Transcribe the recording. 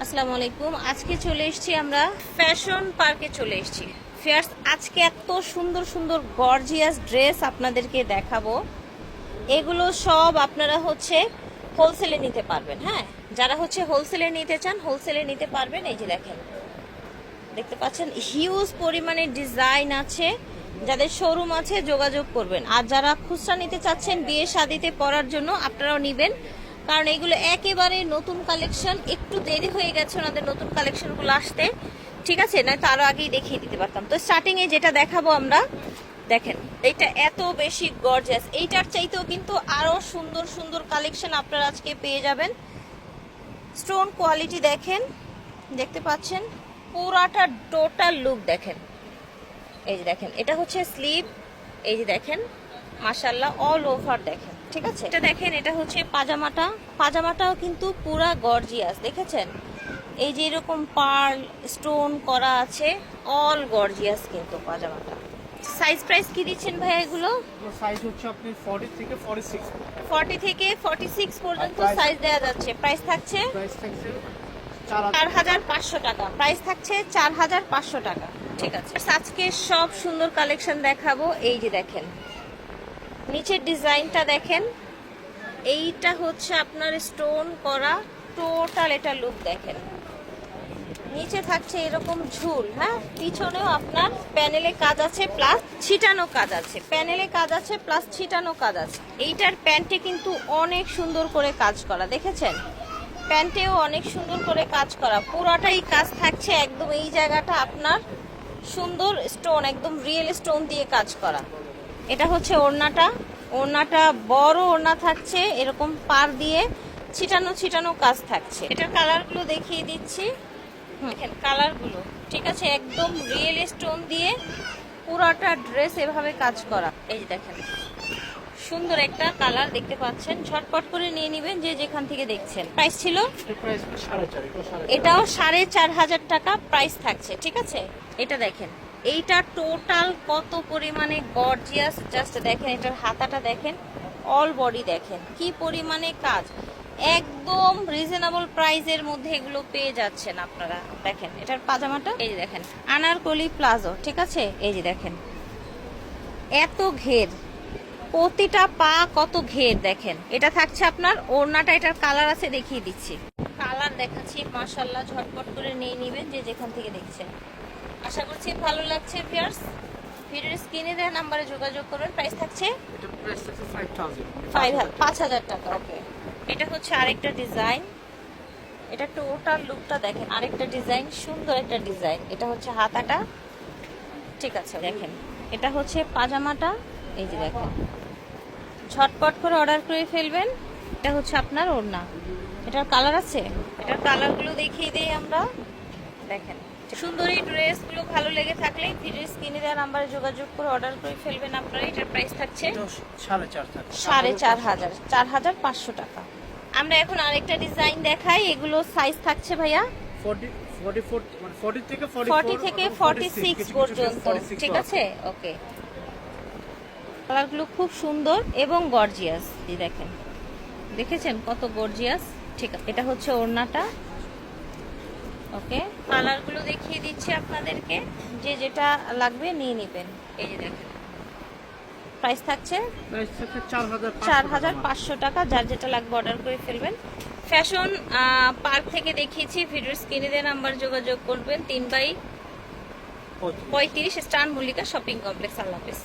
আসসালামু আলাইকুম। আজকে চলে এসেছি আমরা ফ্যাশন পার্কে চলে এসেছি। ফিয়ার্স, আজকে এত সুন্দর সুন্দর গর্জিয়াস ড্রেস আপনাদেরকে দেখাবো। এগুলো সব আপনারা হোলসেলে নিতে পারবেন। হ্যাঁ, যারা হোলসেলে নিতে চান হোলসেলে নিতে পারবেন। এই যে দেখেন, দেখতে পাচ্ছেন হিউজ পরিমাণে ডিজাইন আছে। যাদের শোরুম আছে যোগাযোগ করবেন। আর যারা খুচরা নিতে চাচ্ছেন বিয়ে শাদিতে পরার জন্য আপনারাও নিবেন, কারণ এগুলো একেবারে নতুন কালেকশন। একটু দেরি হয়ে গেছে ওনাদের নতুন কালেকশনগুলো আসতে, ঠিক আছে, না তো আরো আগেই দেখিয়ে দিতে পারতাম। তো স্টার্টিং এ যেটা দেখাবো আমরা, দেখেন এটা এত বেশি গর্জিয়াস। এইটার চাইতেও কিন্তু আরো সুন্দর সুন্দর কালেকশন আপনারা আজকে পেয়ে যাবেন। স্টোন কোয়ালিটি দেখেন, দেখতে পাচ্ছেন পুরাটা টোটাল লুক দেখেন। এই যে দেখেন, এটা হচ্ছে স্লিভ। এই যে দেখেন, মাশাআল্লাহ অল ওভার দেখেন, ঠিক আছে। এটা দেখেন, এটা হচ্ছে পাজামাটা। পাজামাটাও কিন্তু পুরা গর্জিয়াস, দেখেছেন। এই যে এরকম পার্ল স্টোন করা আছে, অল গর্জিয়াস কিন্তু পাজামাটা। সাইজ প্রাইস কি দিচ্ছেন ভাইয়া এগুলো? সাইজ হচ্ছে আপনি 40 থেকে 46 40 থেকে 46 পর্যন্ত সাইজ দেওয়া যাচ্ছে। প্রাইস থাকছে 4500 টাকা। প্রাইস থাকছে 4500 টাকা, ঠিক আছে। আজকে সব সুন্দর কালেকশন দেখাবো। এই যে দেখেন, নিচের ডিজাইনটা দেখেন। এইটা হচ্ছে আপনার স্টোন করা টোটাল, এটা লুক দেখেন। নিচে থাকছে এরকম ঝুল, হ্যাঁ, পিছনেও আপনার প্যানেলে কাজ আছে প্লাস ছিটানো কাজ আছে। প্যানেলে কাজ আছে প্লাস ছিটানো কাজ আছে। এইটার প্যান্টে কিন্তু অনেক সুন্দর করে কাজ করা, দেখেছেন। প্যান্টেও অনেক সুন্দর করে কাজ করা, পুরোটাই কাজ থাকছে একদম। এই জায়গাটা আপনার সুন্দর স্টোন, একদম রিয়েল স্টোন দিয়ে কাজ করা। এটা হচ্ছে ওড়নাটা। ওড়নাটা বড় ওড়না থাকছে, এরকম পার দিয়ে ছিটানো ছিটানো কাজ থাকছে। এটার কালারগুলো দেখিয়ে দিচ্ছি, দেখেন কালারগুলো, ঠিক আছে। একদম রিয়েল স্টোন দিয়ে পুরাটা ড্রেস এভাবে কাজ করা। এই যে দেখেন, সুন্দর একটা কালার দেখতে পাচ্ছেন। ঝটপট করে নিয়ে নেবেন যে যেখান থেকে দেখছেন। প্রাইস ছিল এটাও 4500 টাকা প্রাইস থাকছে, ঠিক আছে। এটা দেখেন, এইটা টোটাল কত পরিমাণে গর্জিয়াস, জাস্ট দেখেন। এটার হাতাটা দেখেন, অল বডি দেখেন কি পরিমাণে কাজ। একদম রিজনেবল প্রাইসের মধ্যে এগুলো পেয়ে যাচ্ছেন আপনারা। দেখেন এটার পাজামাটা, এই যে দেখেন আনারকলি প্লাজো, ঠিক আছে। এই যে দেখেন এত ঘের, প্রতিটা পা কত ঘের দেখেন। এটা থাকছে আপনার ওড়নাটা। এটার কালার আছে, দেখিয়ে দিচ্ছি। কালার দেখাচ্ছি, মাশাআল্লাহ ঝটপট করে নিয়ে নেবেন যে যেখান থেকে দেখছেন। আশা করছি ভালো লাগছে ভিউয়ার্স। ভিডিওর স্ক্রিনে দেওয়া নম্বরে যোগাযোগ করবেন। প্রাইস থাকছে 5000 টাকা। ওকে, এটা হচ্ছে আরেকটা ডিজাইন। এটা টোটাল লুকটা দেখেন, আরেকটা ডিজাইন, সুন্দর একটা ডিজাইন। এটা হচ্ছে হাতাটা, ঠিক আছে। দেখেন এটা হচ্ছে পাজামাটা। এই যে দেখেন, ঝটপট করে অর্ডার করে ফেলবেন। এটা হচ্ছে আপনার ওড়না। এটার কালার আছে, এটার কালারগুলো দেখিয়ে দিই আমরা। দেখেন সুন্দর এই ড্রেসগুলো ভালো লেগে থাকলে ভিডিও স্ক্রিনে দেওয়া নাম্বারে যোগাযোগ করে অর্ডার করে ফেলবেন আপনারা। এটার প্রাইস থাকছে 4500, 4500 টাকা। আমরা এখন আরেকটা ডিজাইন দেখাই। এগুলো সাইজ থাকছে ভাইয়া 40 থেকে 46 পর্যন্ত, ঠিক আছে। ওকে, কালারগুলো খুব সুন্দর এবং গর্জিয়াস। এই দেখেন, দেখেছেন কত গর্জিয়াস, ঠিক আছে। এটা হচ্ছে ওড়নাটা। ওকে, কালারগুলো দেখিয়ে দিচ্ছি আপনাদেরকে, যে যেটা লাগবে নিয়ে নেবেন। এই যে দেখেন, প্রাইস থাকছে 4500 টাকা। যার যেটা লাগবে অর্ডার করে ফেলবেন। ফ্যাশন পার্ক থেকে দেখিয়েছি। ভিডিওর স্ক্রিনে দেওয়া নাম্বার যোগাযোগ করবেন। 3/35 স্টান মল্লিকা শপিং কমপ্লেক্স। আল্লাহ হাফেজ।